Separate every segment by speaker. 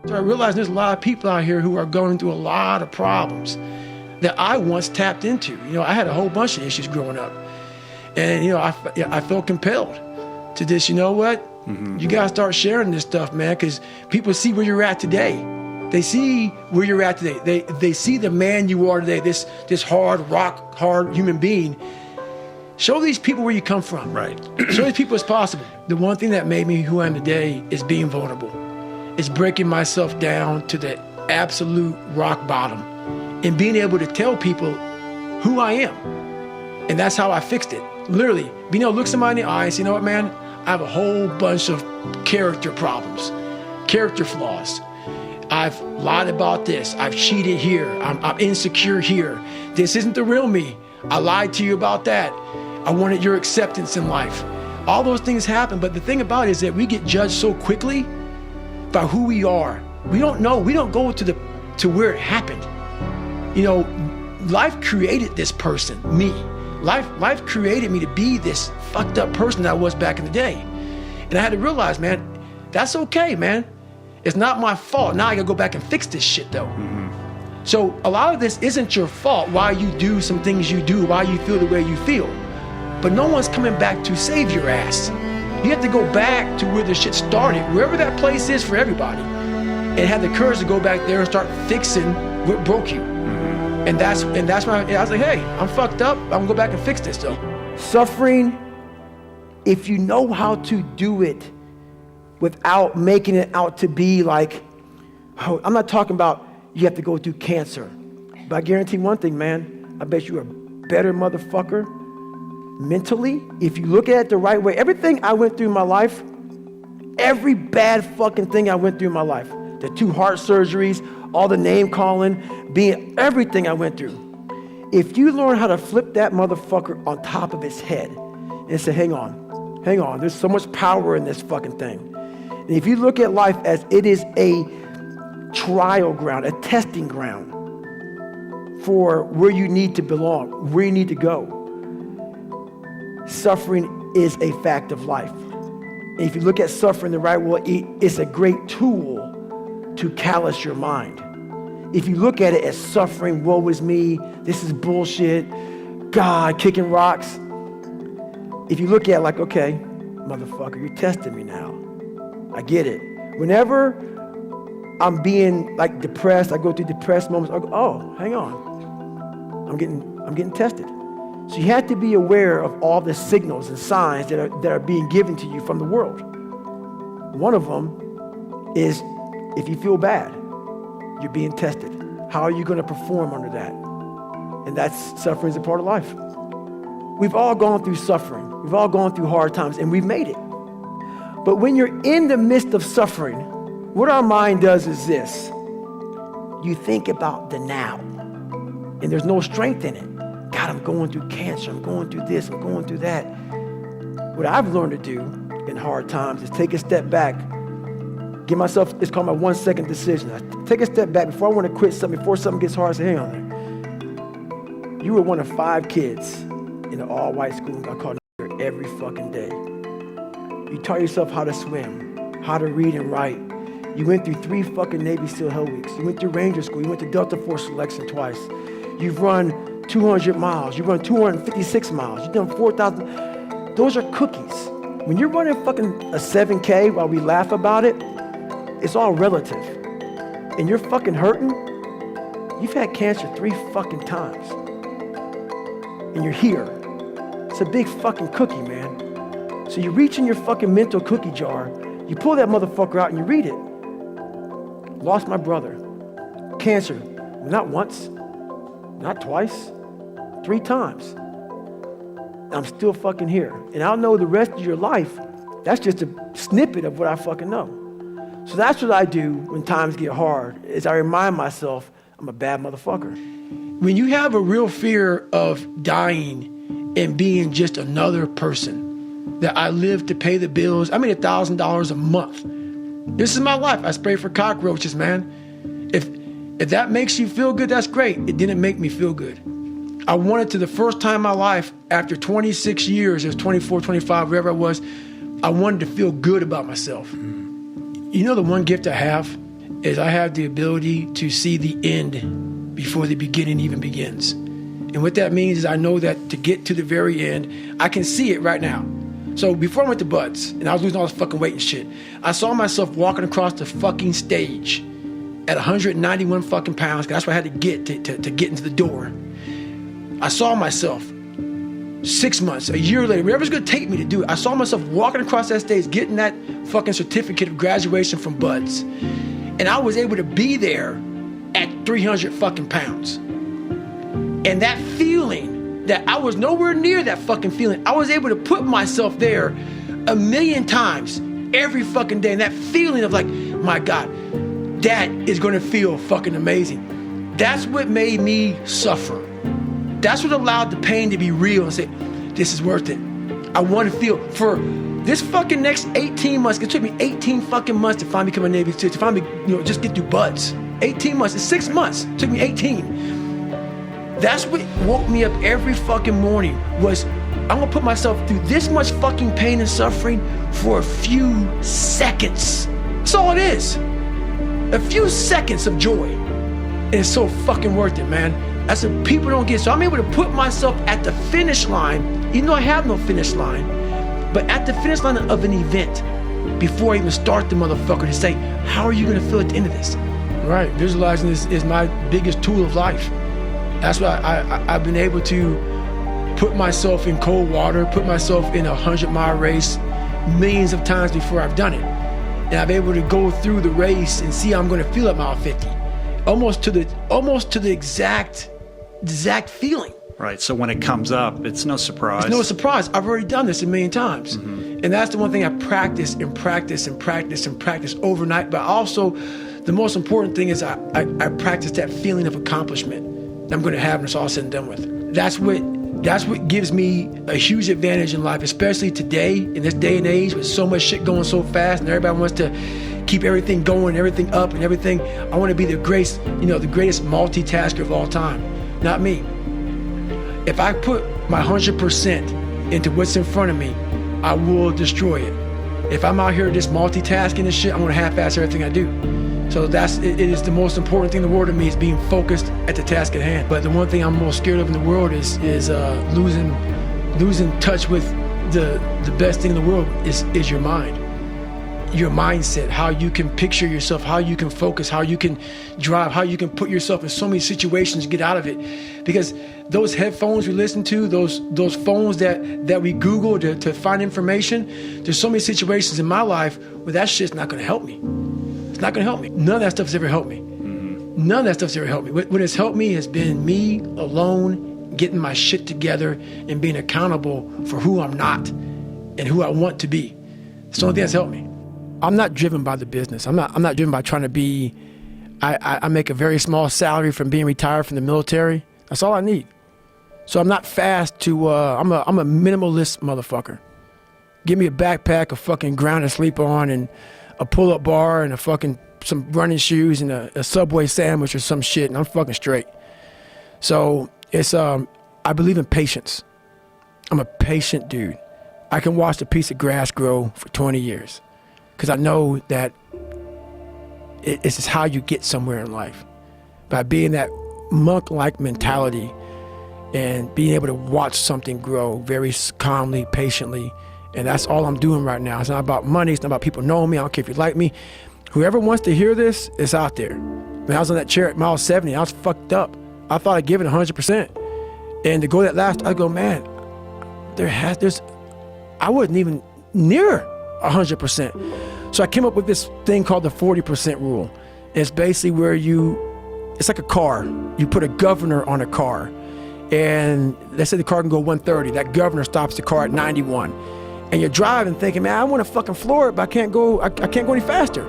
Speaker 1: So I realized there's a lot of people out here who are going through a lot of problems that I once tapped into. You know, I had a whole bunch of issues growing up. And, you know, I felt compelled to just, you know what? You got to start sharing this stuff, man, because people see where you're at today. They see where you're at today. They see the man you are today, this hard, rock hard human being. Show these people where you come from.
Speaker 2: Right.
Speaker 1: Show these people it's possible. The one thing that made me who I am today is being vulnerable. It's breaking myself down to the absolute rock bottom and being able to tell people who I am. And that's how I fixed it. Literally, being able to look somebody in the eye and say, you know what, man? I have a whole bunch of character problems, character flaws. I've lied about this. I've cheated here. I'm insecure here. This isn't the real me. I lied to you about that. I wanted your acceptance in life. All those things happen, but the thing about it is that we get judged so quickly by who we are. We don't know. We don't go to where it happened. You know, life created this person, me. Life created me to be this fucked up person that I was back in the day. And I had to realize, man, that's okay, man. It's not my fault. Now I gotta go back and fix this shit though. So a lot of this isn't your fault, why you do some things you do, why you feel the way you feel. But no one's coming back to save your ass. You have to go back to where the shit started, wherever that place is for everybody, and have the courage to go back there and start fixing what broke you. And that's when I was like, hey, I'm fucked up. I'm gonna go back and fix this though. Suffering, if you know how to do it without making it out to be like, oh, I'm not talking about you have to go through cancer. But I guarantee one thing, man, I bet you're a better motherfucker mentally if you look at it the right way. Everything I went through in my life, every bad fucking thing I went through in my life, the 2 heart surgeries, all the name calling, being everything I went through. If you learn how to flip that motherfucker on top of his head and say, hang on, there's so much power in this fucking thing. And if you look at life as it is a trial ground, a testing ground for where you need to belong, where you need to go, suffering is a fact of life. And if you look at suffering the right way, it's a great tool to callous your mind. If you look at it as suffering, woe is me, this is bullshit, God, kicking rocks. If you look at it like, okay, motherfucker, you're testing me now. I get it. Whenever I'm being like depressed, I go through depressed moments, I go, oh, hang on. I'm getting tested. So you have to be aware of all the signals and signs that are being given to you from the world. One of them is if you feel bad, you're being tested. How are you going to perform under that? And that's suffering is a part of life. We've all gone through suffering. We've all gone through hard times and we've made it. But when you're in the midst of suffering, what our mind does is this. You think about the now and there's no strength in it. God, I'm going through cancer. I'm going through this. I'm going through that. What I've learned to do in hard times is take a step back. Give myself, it's called my 1 second decision. I take a step back before I want to quit something, before something gets hard, I say, hang on there. You were one of 5 kids in an all-white school. I called every fucking day. You taught yourself how to swim, how to read and write. You went through 3 fucking Navy SEAL Hell Weeks. You went through Ranger School. You went to Delta Force Selection twice. You've run 200 miles. You've run 256 miles. You've done 4,000. Those are cookies. When you're running fucking a 7K while we laugh about it, it's all relative. And you're fucking hurting. You've had cancer 3 fucking times. And you're here. It's a big fucking cookie, man. So you reach in your fucking mental cookie jar, you pull that motherfucker out and you read it. Lost my brother. Cancer. Not once. Not twice. 3 times. I'm still fucking here. And I'll know the rest of your life. That's just a snippet of what I fucking know. So that's what I do when times get hard, is I remind myself I'm a bad motherfucker. When you have a real fear of dying and being just another person, that I live to pay the bills, I made $1,000 a month. This is my life. I spray for cockroaches, man. If that makes you feel good, that's great. It didn't make me feel good. I wanted to, the first time in my life, after 26 years, it was 24, 25, wherever I was, I wanted to feel good about myself. You know the one gift I have
Speaker 2: is I have the ability to see the end before the beginning even begins. And what that means is I know that to get to the very end, I can see it right now. So before I went to Buds, and I was losing all this fucking weight and shit, I saw myself walking across the fucking stage at 191 fucking pounds, 'cause that's what I had to get to get into the door. I saw myself 6 months, a year later, whatever it's gonna take me to do it, I saw myself walking across that stage, getting that fucking certificate of graduation from Buds. And I was able to be there at 300 fucking pounds. And that feeling that I was nowhere near that fucking feeling, I was able to put myself there 1,000,000 times every fucking day. And that feeling of like, my God, that is gonna feel fucking amazing. That's what made me suffer. That's what allowed the pain to be real and say, this is worth it. I want to feel for this fucking next 18 months. It took me 18 fucking months to finally become a Navy SEAL, to finally, just get through Buds. 18 months, it's 6 months. It took me 18. That's what woke me up every fucking morning was, I'm gonna put myself through this much fucking pain and suffering for a few seconds. That's all it is. A few seconds of joy. And it's so fucking worth it, man. That's what people don't get. So I'm able to put myself at the finish line, even though I have no finish line, but at the finish line of an event before I even start the motherfucker to say, how are you gonna feel at the end of this? Right, visualizing is my biggest tool of life. That's why I've been able to put myself in cold water, put myself in a 100-mile race millions of times before I've done it. And I'm able to go through the race and see how I'm gonna feel at mile 50. Almost to the exact feeling.
Speaker 3: Right, so when it comes up, it's no surprise.
Speaker 2: It's no surprise. I've already done this 1,000,000 times. Mm-hmm. And that's the one thing I practice and practice and practice and practice overnight. But also, the most important thing is I practice that feeling of accomplishment that I'm going to have when it's all said and done with. That's what gives me a huge advantage in life, especially today, in this day and age, with so much shit going so fast and everybody wants to keep everything going, everything up and everything. I want to be the greatest multitasker of all time. Not me. If I put my 100% into what's in front of me, I will destroy it. If I'm out here just multitasking and shit, I'm gonna half-ass everything I do. So it is the most important thing in the world to me is being focused at the task at hand. But the one thing I'm most scared of in the world is losing touch with the best thing in the world is your mind. Your mindset, how you can picture yourself, how you can focus, how you can drive, how you can put yourself in so many situations to get out of it. Because those headphones we listen to, those phones that we Google to find information, there's so many situations in my life where that shit's not gonna help me. It's not gonna help me. None of that stuff's ever helped me. Mm-hmm. None of that stuff's ever helped me. What has helped me has been me alone, getting my shit together and being accountable for who I'm not and who I want to be. It's the only thing that's helped me. I'm not driven by the business. I'm not driven by trying to be, I make a very small salary from being retired from the military. That's all I need. So I'm not fast to, I'm a minimalist motherfucker. Give me a backpack, a fucking ground to sleep on, and a pull-up bar, and some running shoes, and a Subway sandwich or some shit, and I'm fucking straight. So it's, I believe in patience. I'm a patient dude. I can watch a piece of grass grow for 20 years. Because I know that it's just how you get somewhere in life. By being that monk-like mentality and being able to watch something grow very calmly, patiently. And that's all I'm doing right now. It's not about money. It's not about people knowing me. I don't care if you like me. Whoever wants to hear this, it's out there. When I was on that chair at mile 70, I was fucked up. I thought I'd given 100%. And to go that last, I go, man, I wasn't even near 100%. So I came up with this thing called the 40% rule. And it's basically where it's like a car. You put a governor on a car. And let's say the car can go 130. That governor stops the car at 91. And you're driving thinking, man, I want to fucking floor it, but I can't go any faster.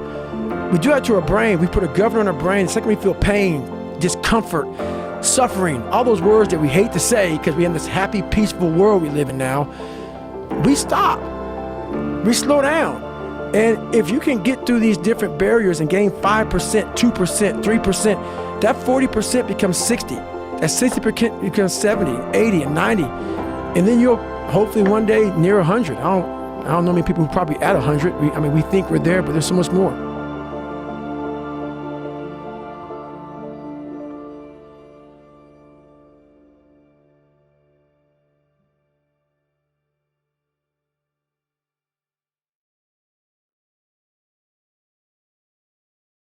Speaker 2: We do that to our brain. We put a governor on our brain. It's like we feel pain, discomfort, suffering, all those words that we hate to say because we have this happy, peaceful world we live in now. We stop. We slow down. And if you can get through these different barriers and gain 5%, 2%, 3%, that 40% becomes 60. That 60% becomes 70, 80, and 90. And then you'll hopefully one day near 100. I don't know many people who are probably at 100. We think we're there, but there's so much more.